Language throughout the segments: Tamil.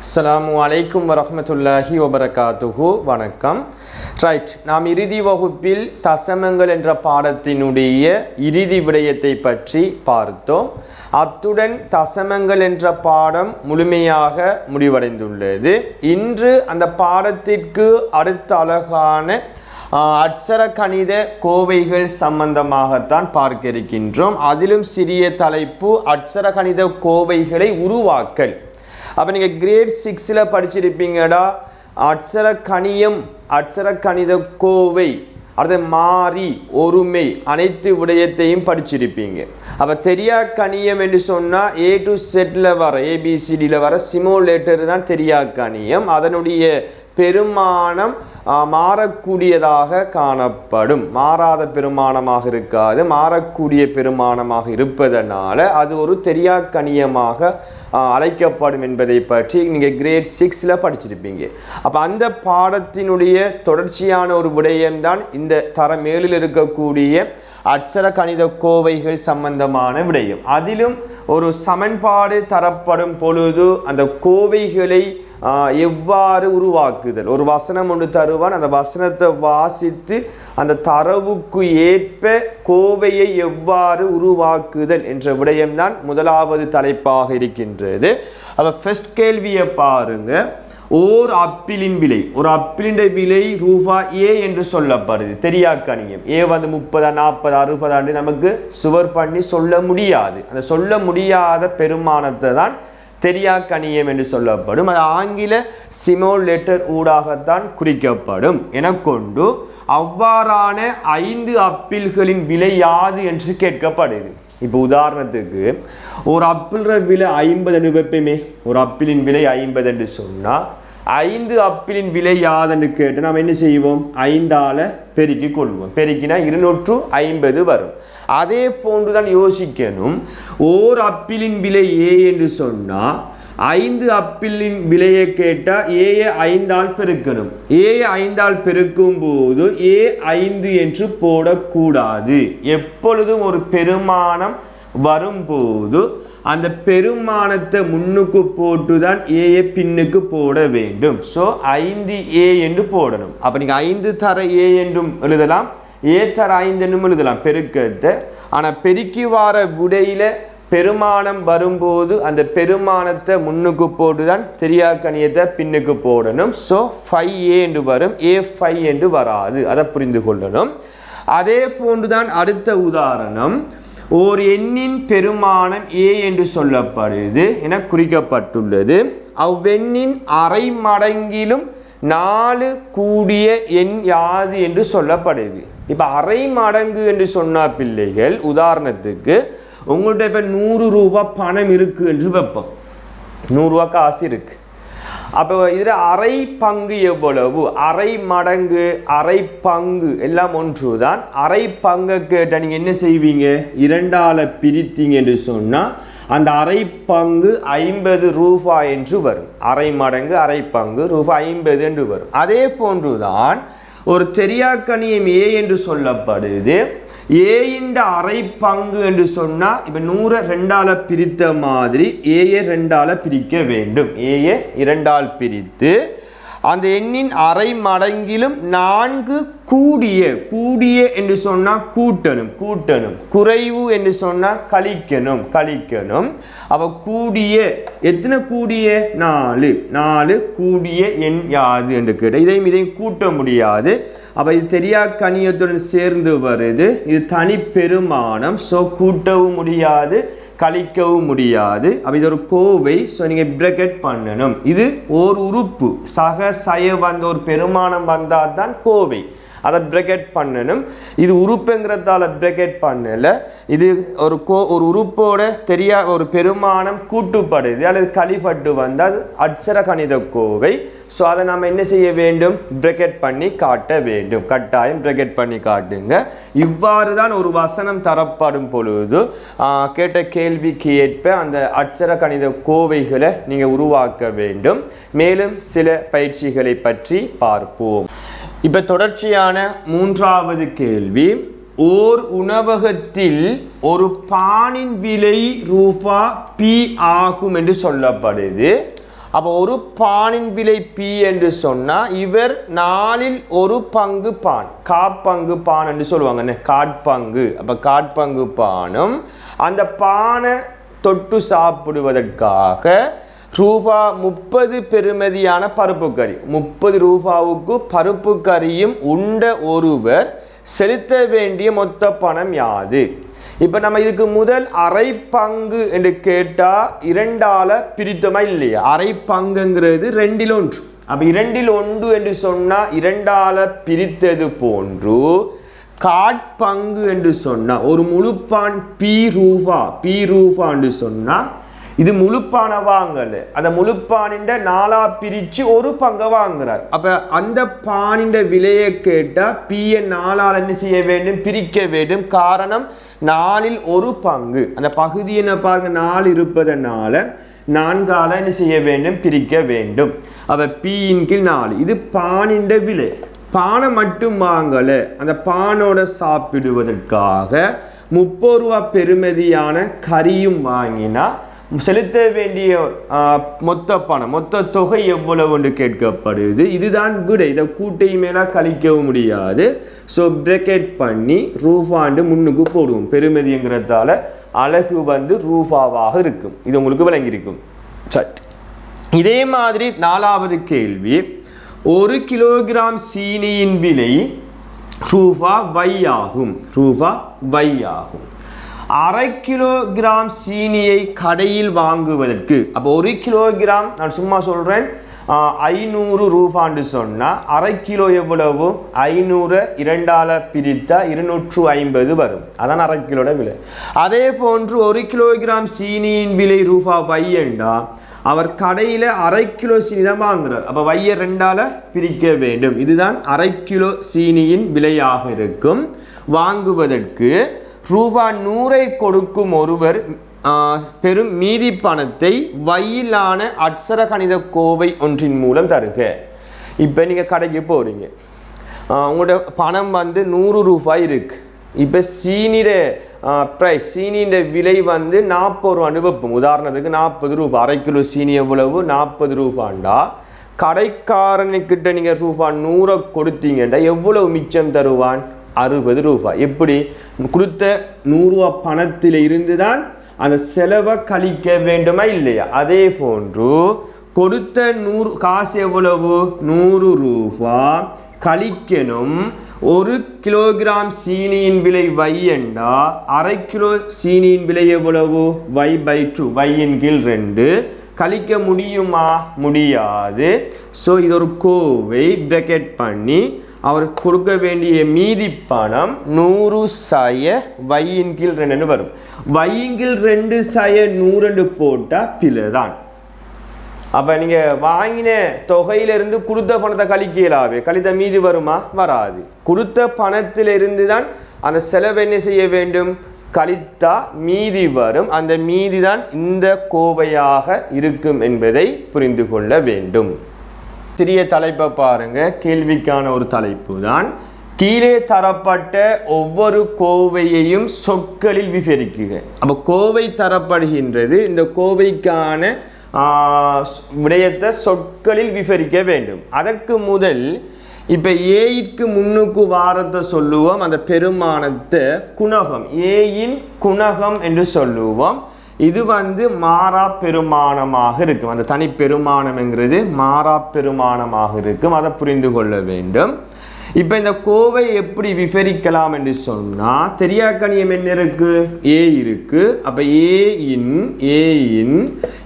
அஸ்ஸலாமு அலைக்கும் வரஹ்மத்துல்லாஹி வபரகாத்துஹு. வணக்கம். ரைட், நாம் இறுதி வகுப்பில் தசமங்கள் என்ற பாடத்தினுடைய இறுதி விடயத்தை பற்றி பார்த்தோம். அத்துடன் தசமங்கள் என்ற பாடம் முழுமையாக முடிவடைந்துள்ளது. இன்று அந்த பாடத்திற்கு அடுத்த அழகான அட்சர கணித கோவைகள் சம்பந்தமாகத்தான் பார்க்க இருக்கின்றோம். அதிலும் சிறிய தலைப்பு அட்சர கணித கோவைகளை உருவாக்கல். அப்போ நீங்கள் கிரேட் 6ல் படிச்சிருப்பீங்கடா, அட்சர கணியம், அட்சர கணித கோவை, அடுத்த மாறி, ஒருமை, அனைத்து விடயத்தையும் படிச்சிருப்பீங்க. அப்போ தெரியா கணியம் என்று சொன்னால் A to Z வர ABCDயில் வர சிமோலேட்டர் தான் தெரியா கணியம். அதனுடைய பெருமானம் மாறக்கூடியதாக காணப்படும். மாறாத பெருமானமாக இருக்காது, மாறக்கூடிய பெருமானமாக இருப்பதனால அது ஒரு தெரியா கணியமாக அழைக்கப்படும் என்பதை பற்றி நீங்கள் கிரேட் 6ல் படிச்சிருப்பீங்க. அப்போ அந்த பாடத்தினுடைய தொடர்ச்சியான ஒரு விடயம்தான் இந்த தரமேலில் இருக்கக்கூடிய அட்சர கணித கோவைகள் சம்பந்தமான விடயம். அதிலும் ஒரு சமன்பாடு தரப்படும் பொழுது அந்த கோவைகளை எவ்வாறு உருவாக்குதல், ஒரு வசனம் ஒன்று தருவான், அந்த வசனத்தை வாசித்து அந்த தரவுக்கு ஏற்ப கோவையை எவ்வாறு உருவாக்குதல் என்ற விடயம்தான் முதலாவது தலைப்பாக இருக்கின்றது. அப்போ ஃபர்ஸ்ட் கேள்வியை பாருங்க. ஓர் அப்பிளின் விலை, ஒரு அப்பிளின் விலை ரூபாய் என்று சொல்லப்படுது. தெரியா கணியம். வந்து 30, 40, 60 நமக்கு சுவர் பண்ணி சொல்ல முடியாது. அந்த சொல்ல முடியாத பெருமானத்தை தான் தெரியா கணியம் என்று சொல்லப்படும். அது ஆங்கில சிமோலேட்டர் ஊடாகத்தான் குறிக்கப்படும் என கொண்டு அவ்வாறான 5 அப்பிள்களின் விலை யாது என்று கேட்கப்படுது. இப்போ உதாரணத்துக்கு ஒரு அப்பிள் விலை 50 வைப்பமே. ஒரு அப்பிளின் விலை 50 என்று சொன்னால் 5 அப்பிளின் விலை யாதென்று கேட்டு நாம் என்ன செய்வோம்? 5ஆல் பெருக்கி கொள்வோம். பெருக்கினா 250 வரும். அதே போன்றுதான் யோசிக்கணும். ஓர் அப்பிளின் விலை A என்று சொன்னால் 5 அப்பிளின் விலையை கேட்டால் ஏயை 5ஆல் பெருக்கணும். ஏயை 5ஆல் பெருக்கும் போது A5 என்று போடக்கூடாது. எப்பொழுதும் ஒரு பெருமானம் வரும்போது அந்த பெருமானத்தை முன்னுக்கு போட்டுதான் ஏயை பின்னுக்கு போட வேண்டும். ஸோ 5A என்று போடணும். அப்போ நீங்கள் 5 தர A என்றும் எழுதலாம், A தர 5 என்னும் எழுதலாம் பெருக்கத்தை. ஆனால் பெருக்கி வார விடையில பெருமானம் வரும்போது அந்த பெருமானத்தை முன்னுக்கு போட்டுதான் தெரியா கணியத்தை பின்னுக்கு போடணும். ஸோ 5A என்று வரும், A5 என்று வராது. அதை புரிந்து கொள்ளணும். அதே போன்றுதான் அடுத்த உதாரணம். ஓர் எண்ணின் பெருமானம் A என்று சொல்லப்படுது என குறிக்கப்பட்டுள்ளது. அவ்வெண்ணின் அரை மடங்கிலும் 4 கூடிய எண் யாது என்று சொல்லப்படுது. இப்போ அரை மடங்கு என்று சொன்ன பிள்ளைகள், உதாரணத்துக்கு உங்கள்கிட்ட இப்போ 100 ரூபாய் பணம் இருக்கு என்று வைப்போம். 100 ரூபா காசு இருக்கு. அப்போ இதில் அரை பங்கு எவ்வளவு? அரை மடங்கு, அரை பங்கு எல்லாம் ஒன்று தான். அரை பங்கை கேட்டால் நீங்கள் என்ன செய்வீங்க? 2ஆல் பிரித்தீங்க என்று சொன்னால் அந்த அரை பங்கு 50 ரூபாய் என்று வரும். அரை மடங்கு அரை பங்கு ரூபாய் 50 என்று வரும். அதே போன்றுதான் ஒரு தெரியா கணியம் A என்று சொல்லப்படுது. ஏயின் அரை பங்கு என்று சொன்னால் இப்போ 100 2ஆல் பிரித்த மாதிரி ஏயை 2ஆல் பிரிக்க வேண்டும். ஏயை 2ஆல் பிரித்து அந்த எண்ணின் அரை மடங்கிலும் 4 கூடிய, கூடிய என்று சொன்னால் கூட்டணும், கூட்டணும். குறைவு என்று சொன்னால் கழிக்கணும், கழிக்கணும். அப்போ கூடிய, எத்தனை கூடிய? 4. 4 கூடிய எண் யாது என்று கேட்ட இதையும் கூட்ட முடியாது. அப்போ இது தெரியா கணியத்துடன் சேர்ந்து வருது. இது தனி பெருமானம். ஸோ கூட்டவும் முடியாது, கழிக்கவும் முடியாது. அப்போ இது ஒரு கோவை. ஸோ நீங்கள் பிரக்கெட் பண்ணணும். இது ஓர் உறுப்பு, சய வந்த ஒரு பெருமானம் வந்தால் தான் கோவை. அதை பிரக்கெட் பண்ணணும். இது உறுப்புங்கிறதால பிரக்கெட் பண்ணலை. இது ஒரு உறுப்போட தெரியா ஒரு பெருமானம் கூட்டுப்படுது அல்லது கழிப்பட்டு வந்தால் அட்சர கணித கோவை. ஸோ அதை நம்ம என்ன செய்ய வேண்டும்? பிரக்கெட் பண்ணி காட்ட வேண்டும். கட்டாயம் பிரக்கெட் பண்ணி காட்டுங்க. இவ்வாறு தான் ஒரு வசனம் தரப்படும் பொழுது கேட்ட கேள்விக்கு ஏற்ப அந்த அட்சர கணித கோவைகளை நீங்கள் உருவாக்க வேண்டும். மேலும் சில பயிற்சிகளை பற்றி பார்ப்போம். இப்போ தொடர்ச்சியான 3வது கேள்வி. ஓர் உணவகத்தில் ஒரு பானின் விலை ரூபாய் P ஆகும் என்று சொல்லப்படுது. அப்போ ஒரு பானின் விலை P என்று சொன்னால் இவர் 4இல் 1 பங்கு பான், காப்பங்கு பான் என்று சொல்லுவாங்க, காட்பங்கு. அப்போ காட்பங்கு பானும் அந்த பானை தொட்டு சாப்பிடுவதற்காக ரூபா 30 பெறுமதியான பருப்பு கறி, 30 ரூபாவுக்கு பருப்பு கறியும் உண்ட ஒருவர் செலுத்த வேண்டிய மொத்த பணம் யாது? இப்போ நம்ம இதுக்கு முதல் அரை பங்கு என்று கேட்டால் 2ஆல் பிரித்தோமா இல்லையா? அரை பங்குங்கிறது 2இல் 1. அப்போ 2இல் 1 என்று சொன்னால் 2ஆல் பிரித்தது போன்று காட்பங்கு என்று சொன்னால் ஒரு முழுப்பான் P ரூபா என்று சொன்னால் இது முழுப்பான வாங்கல, அந்த முழுப்பானின் 4ஆ பிரித்து ஒரு பங்கை வாங்குறார். அப்போ அந்த பானின் விலையை கேட்டால் P-யை 4ஆல் என்ன செய்ய வேண்டும்? பிரிக்க வேண்டும். காரணம் 4இல் 1 பங்கு, அந்த பகுதி என்ன பாருங்க 4 இருப்பதனால 4ஆல் என்ன செய்ய வேண்டும்? பிரிக்க வேண்டும். அப்போ P-ன் கீழ் 4. இது பானின் விலை. பானை மட்டும் வாங்கலை, அந்த பானோட சாப்பிடுவதற்காக 30 ரூபா பெறுமதியான கறியும் வாங்கினா செலுத்த வேண்டிய மொத்த பணம், மொத்த தொகை எவ்வளவு என்று கேட்கப்படுது. இதுதான் விடை. இதை கூட்டை மேலே கழிக்கவும் முடியாது. ஸோ பிரேக்கெட் பண்ணி ரூபாண்டு முன்னுக்கு போடுவோம். பெறுமதிங்கிறதால அழகு வந்து ரூபாவாக இருக்கும். இது உங்களுக்கு விளங்கியிருக்கும். சரி, இதே மாதிரி 4வது கேள்வி. 1 கிலோகிராம் சீனியின் விலை ரூபா Y ஆகும். ரூபா Y ஆகும். அரை கிலோகிராம் சீனியை கடையில் வாங்குவதற்கு, அப்போ 1 கிலோகிராம் நான் சும்மா சொல்கிறேன் 500 ரூபான்னு சொன்னால் அரை கிலோ எவ்வளவு? 500 2ஆல் பிரித்தா 250 வரும். அதான் அரை கிலோட விலை. அதே போன்று 1 கிலோகிராம் சீனியின் விலை ரூபா Y என்றா அவர் கடையில் அரை கிலோ சீனி தான் வாங்குறார். அப்போ வையை 2ஆல் பிரிக்க வேண்டும். இதுதான் அரை கிலோ சீனியின் விலையாக இருக்கும். வாங்குவதற்கு ரூபா 100ஐ கொடுக்கும் ஒருவர் பெரும் மீதி பணத்தை வயிலான அட்சர கணித கோவை ஒன்றின் மூலம் தருக. இப்போ நீங்கள் கடைக்கு போகிறீங்க, உங்களோட பணம் வந்து 100 ரூபாய் இருக்கு. இப்போ சீனியோட ப்ரைஸ், சீனியோட விலை வந்து 40 ரூபான்னு வைப்போம். உதாரணத்துக்கு 40 ரூபாய். அரை கிலோ சீனி எவ்வளவு? 40 ரூபாண்டா கடைக்காரனுக்கிட்ட நீங்கள் ரூபா 100 கொடுத்தீங்கன்னா எவ்வளவு மிச்சம் தருவான்? 60 ரூபாய். எப்படி? கொடுத்த 100 ரூபா பணத்தில் இருந்து தான் அந்த செலவை கழிக்க வேண்டுமா இல்லையா? அதே போன்று கொடுத்த 100 காசு எவ்வளவு? 100 ரூபா கழிக்கணும். 1 கிலோகிராம் சீனியின் விலை Y என்றா அரை கிலோ சீனியின் விலை எவ்வளவு? Y/2, Y-ன் கீழ் 2. கழிக்க முடியுமா? முடியாது. ஸோ இது ஒரு கோவை. பிரேக்கெட் பண்ணி அவர் கொடுக்க வேண்டிய மீதி பணம் 100 சய Y-ன் கீழ் 2 வரும். Y-ன் கீழ் 2 சய 100 போட்டால் பிழை தான். அப்போ நீங்கள் வாங்கின தொகையிலிருந்து கொடுத்த பணத்தை கழிக்கலாவே, கழித்த மீதி வருமா? வராது. கொடுத்த பணத்திலிருந்து தான் அந்த செலவு என்ன செய்ய வேண்டும்? கழித்தா மீதி வரும். அந்த மீதி தான் இந்த கோவையாக இருக்கும் என்பதை புரிந்து கொள்ள வேண்டும். சிறிய தலைப்பை பாருங்க. கேள்விக்கான ஒரு தலைப்பு தான். கீழே தரப்பட்ட ஒவ்வொரு கோவையையும் சொற்களில் விவரிக்குக. அப்போ கோவை தரப்படுகின்றது. இந்த கோவைக்கான விடயத்தை சொற்களில் விவரிக்க வேண்டும். அதற்கு முதல் இப்போ ஏயிற்கு முன்னுக்கு வாரத்தை சொல்லுவோம். அந்த பெருமானத்தை குணகம், ஏயின் குணகம் என்று சொல்லுவோம். இது வந்து மாறா பெருமானமாக இருக்கும். அந்த தனி பெருமானம்ங்கிறது மாறா பெருமானமாக இருக்கும். அதை புரிந்து கொள்ள வேண்டும். இப்போ இந்த கோவை எப்படி விவரிக்கலாம் என்று சொன்னால், தெரியாக்கணியம் என்ன இருக்கு? ஏ இருக்கு. அப்போ ஏயின்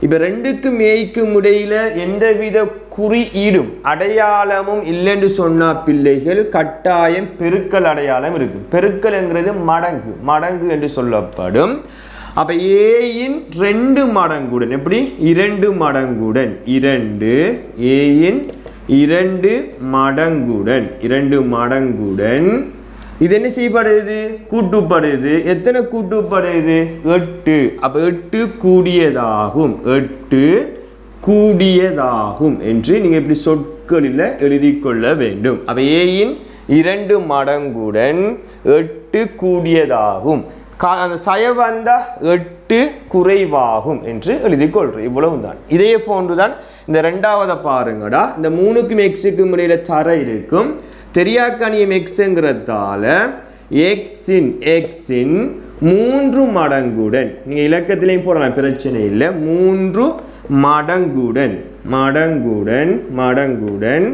இப்போ 2க்கும் ஏய்க்கும் இடையில எந்தவித குறியீடும் அடையாளமும் இல்லைன்னு சொன்னா பிள்ளைகள் கட்டாயம் பெருக்கல் அடையாளம் இருக்கு. பெருக்கல்ங்கிறது மடங்கு என்று சொல்லப்படும். அப்ப ஏயின் 2 மடங்குடன், எப்படி? 2 மடங்குடன், 2 ஏயின் 2 மடங்குடன் இது என்ன செய்யப்படுது? கூட்டுப்படுது. எத்தனை கூட்டுப்படுது? 8. அப்ப 8 கூடியதாகும் என்று நீங்க இப்படி சொற்களில் எழுதி கொள்ள வேண்டும். அப்ப ஏயின் 2 மடங்குடன் 8 கூடியதாகும். அந்த சய வந்தா 8 8 குறைவாகும் என்று எழுதிக் கொள்றோம். இவ்வளவுதான். இதே போன்றுதான் இந்த இரண்டாவதை பாருங்கடா. இந்த 3க்கும் xக்கும் இடையில தர இருக்கும். தெரியாக்கணியம் xங்கிறதால xின் 3 மடங்குடன், நீங்க இலக்கத்திலையும் போடலாம், பிரச்சனை இல்லை, 3 மடங்குடன்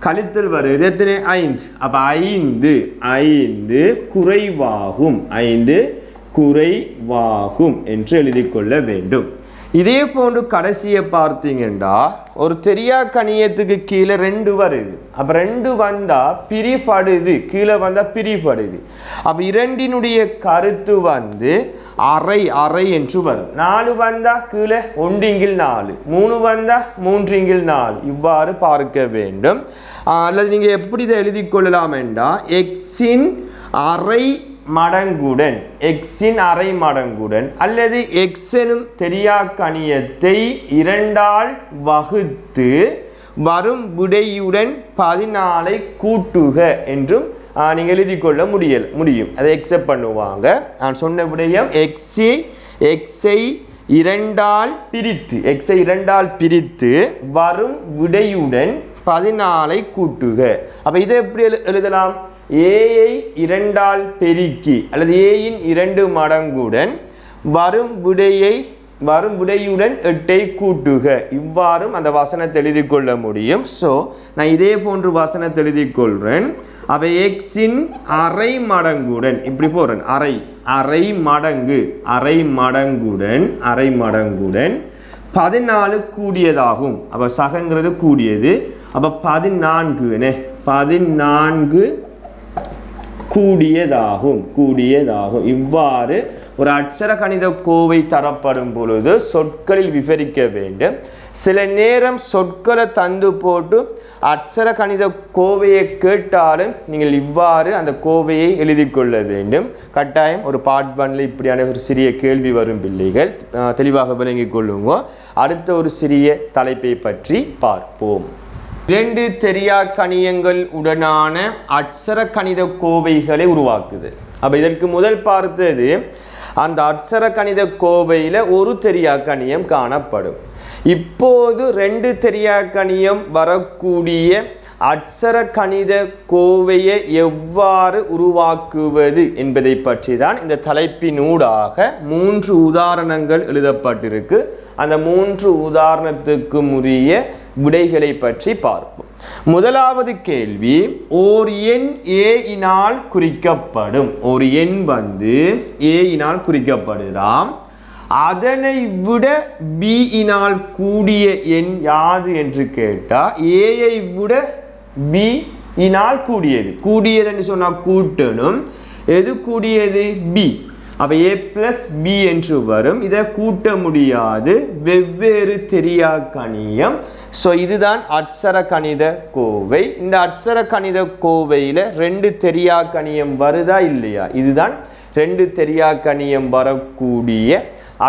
கழித்தல் வருது எத்தனை? 5. அப்ப 5 குறைவாகும் என்று எழுதிக் கொள்ள வேண்டும். இதே போன்று கடைசியை பார்த்தீங்கன்னா ஒரு தெரியா கணியத்துக்கு கீழே 2 வருது. அப்ப 2 வந்தா பிரிபடுது, கீழே வந்தா பிரிபடுது. அப்ப 2னுடைய கருத்து வந்து அரை என்று வரும். 4 வந்தா கீழே 1/4, 3 வந்தா 3/4, இவ்வாறு பார்க்க வேண்டும். அல்லது நீங்க எப்படி இதை எழுதி கொள்ளலாம் என்றா xின் அரை மடங்குடன் அல்லது x எனும் தெரியா கணியத்தை 2ஆல் வகுத்து வரும் விடையுடன் 14 கூட்டுக என்றும் நீங்க எழுதி கொள்ள முடியும். அதை எக்ஸெப்ட் பண்ணுவாங்க. நான் சொன்ன விடயம் xஐ 2ஆல் பிரித்து வரும் விடையுடன் 14 கூட்டுக. அப்ப இதை எப்படி எழுதலாம்? ஏஐ 2ஆல் பெருக்கி அல்லது ஏயின் 2 மடங்குடன் வரும் விடையுடன் 8ஐ கூட்டுக. இவ்வாறும் அந்த வசனத்தை எழுதி கொள்ள முடியும். ஸோ நான் இதே போன்று வசனத்தை எழுதி கொள்றேன். அப்ப xின் அரை மடங்குடன் இப்படி போறேன், அரை மடங்குடன் 14 கூடியதாகும். அப்ப சகங்கிறது கூடியது. அப்ப 14 கூடியதாகும். இவ்வாறு ஒரு அட்சர கணித கோவை தரப்படும் பொழுது சொற்களில் விவரிக்க வேண்டும். சில நேரம் சொற்களை தந்து போட்டு அட்சர கணித கோவையை கேட்டாலும் நீங்கள் இவ்வாறு அந்த கோவையை எழுதி கொள்ள வேண்டும். கட்டாயம் ஒரு பார்ட் 1ல இப்படியான ஒரு சிறிய கேள்வி வரும். பிள்ளைகள் தெளிவாக விளங்கிக் கொள்ளுங்க. அடுத்த ஒரு சிறிய தலைப்பை பற்றி பார்ப்போம். 2 தெரியா கணியங்கள் உடனான அட்சர கணித கோவைகளை உருவாக்குது. அப்ப இதற்கு முதல் பார்த்தது அந்த அட்சர கணித கோவையில ஒரு தெரியா கணியம் காணப்படும். இப்போது 2 தெரியா கணியம் வரக்கூடிய அட்சர கணித கோவையை எவ்வாறு உருவாக்குவது என்பதை பற்றி தான் இந்த தலைப்பினூடாக 3 உதாரணங்கள் எழுதப்பட்டிருக்கு. அந்த 3 உதாரணத்துக்கு உரிய விடைகளை பற்றி பார்ப்போம். முதலாவது கேள்வி, ஓர் எண் a இனால் குறிக்கப்படும். ஒரு எண் வந்து a இனால் குறிக்கப்படுதாம். அதனை விட b இனால் கூடிய எண் யாது என்று கேட்டா a-ஐ விட b இனால் கூடியது என்று சொன்னா கூட்டணும். எது கூடியது? b. அப்ப a plus b என்று வரும். இதை கூட்ட முடியாது, வெவ்வேறு தெரியா கணியம். ஸோ இதுதான் அட்சர கணித கோவை. இந்த அட்சர கணித கோவையில் 2 தெரியா கணியம் வருதா இல்லையா? இதுதான் 2 தெரியா கணியம் வரக்கூடிய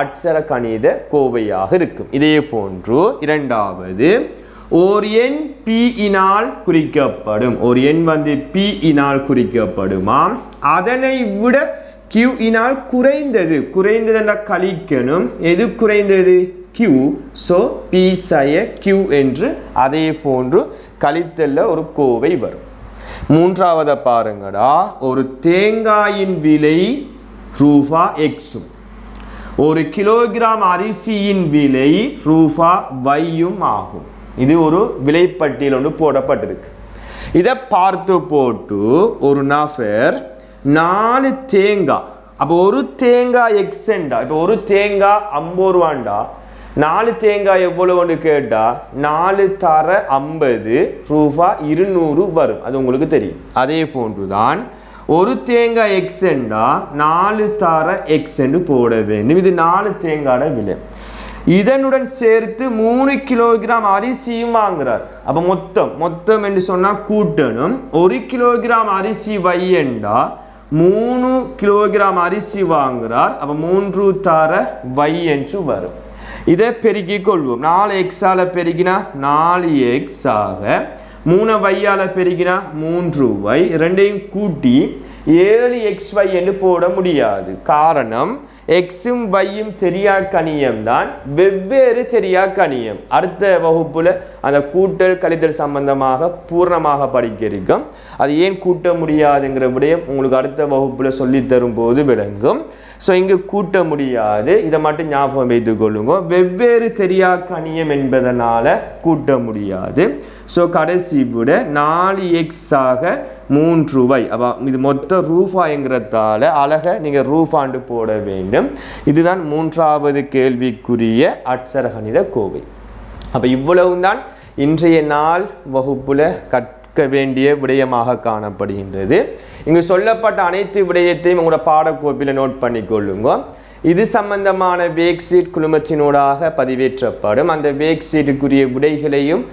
அட்சர கணித கோவையாக இருக்கும். இதே போன்று இரண்டாவது, ஓர் எண் p இனால் குறிக்கப்படும். ஒரு எண் வந்து p இனால் குறிக்கப்படுமாம். அதனை விட q இனால் குறைந்தது என்ற கழிக்கணும். எது குறைந்தது? q. ஸோ p சய q என்று அதே போன்று கழித்தல்ல ஒரு கோவை வரும். மூன்றாவதை பாருங்கடா. ஒரு தேங்காயின் விலை ரூபா x, ஒரு கிலோகிராம் அரிசியின் விலை ரூபா y ஆகும். இது ஒரு விலைப்பட்டியல் ஒன்று போடப்பட்டிருக்கு. இதை பார்த்து போட்டு ஒரு நபர் 4 தேங்காய், அப்போ ஒரு தேங்காய் எக்ஸெண்டா, இப்போ ஒரு தேங்காய் 50 ரூபாண்டா, 4 தேங்காய் எவ்வளவுன்னு கேட்டா 4 தர 50 ரூபா 200 வரும். அது உங்களுக்கு தெரியும். அதே போன்றுதான் ஒரு தேங்காய் எக்ஸெண்டா 4 தர எக்ஸெண்டு போட வேண்டும். இது 4 தேங்காயோட விலை. இதனுடன் சேர்த்து 3 கிலோகிராம் அரிசியும் வாங்குறார். அப்ப மொத்தம் என்று சொன்னா கூட்டணும். 1 கிலோகிராம் அரிசி வையண்டா 3 கிலோகிராம் அரிசி வாங்குறார். அப்ப 3 தர வை என்று வரும். இதை பெருக்கிக் கொள்வோம். 4 எக்ஸால பெருக்கினா 4x ஆக, 3 வையால பெருக்கினா 3y, ரெண்டையும் கூட்டி 7xy என்று போட முடியாது. காரணம் எக்ஸும் வையும் தெரியா கணியம் தான், வெவ்வேறு தெரியா கணியம். அடுத்த வகுப்புல அந்த கூட்டல் கழித்தல் சம்பந்தமாக பூர்ணமாக படிக்க இருக்கும். அது ஏன் கூட்ட முடியாதுங்கிற விடயம் உங்களுக்கு அடுத்த வகுப்புல சொல்லி தரும் போது விளங்கும். ஸோ இங்கு கூட்ட முடியாது, இதை மட்டும் ஞாபகம் வைத்துக் கொள்ளுங்க. வெவ்வேறு தெரியா கணியம் என்பதனால கூட்ட முடியாது. ஸோ கடைசி விட 4x ஆக 3y. அப்போ இது மொத்த ரூபாய்ங்கிறதால அழகை நீங்கள் ரூபாண்டு போட வேண்டும். இதுதான் 3வது கேள்விக்குரிய அட்சர கணித கோவை. அப்போ இவ்வளவு தான் இன்றைய நாள் வகுப்புல கற்க வேண்டிய விடயமாக காணப்படுகின்றது. இங்கு சொல்லப்பட்ட அனைத்து விடயத்தையும் உங்களோட பாடக்கோப்பில் நோட் பண்ணிக்கொள்ளுங்க. இது சம்பந்தமான வேக் சீட் குழுமத்தினூடாக பதிவேற்றப்படும். அந்த வேக் சீட்டுக்குரிய விடைகளையும்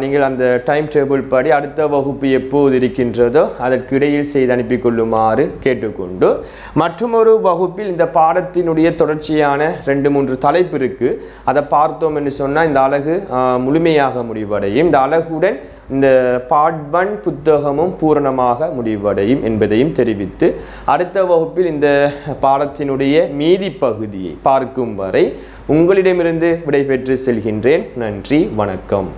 நீங்கள் அந்த டைம் டேபிள் படி அடுத்த வகுப்பு எப்போது இருக்கின்றதோ அதற்கு இடையில் செய்து அனுப்பி கொள்ளுமாறு கேட்டுக்கொண்டு, மற்றொரு வகுப்பில் இந்த பாடத்தினுடைய தொடர்ச்சியான 2-3 தலைப்பு இருக்கு. அதை பார்த்தோம் என்று சொன்னால் இந்த அலகு முழுமையாக முடிவடையும். இந்த அலகுடன் இந்த பார்ட் 1 புத்தகமும் பூரணமாக முடிவடையும் என்பதையும் தெரிவித்து, அடுத்த வகுப்பில் இந்த பாடத்தினுடைய மீதி பகுதியை பார்க்கும் வரை உங்களிடமிருந்து விடைபெற்று செல்கின்றேன். நன்றி, வணக்கம்.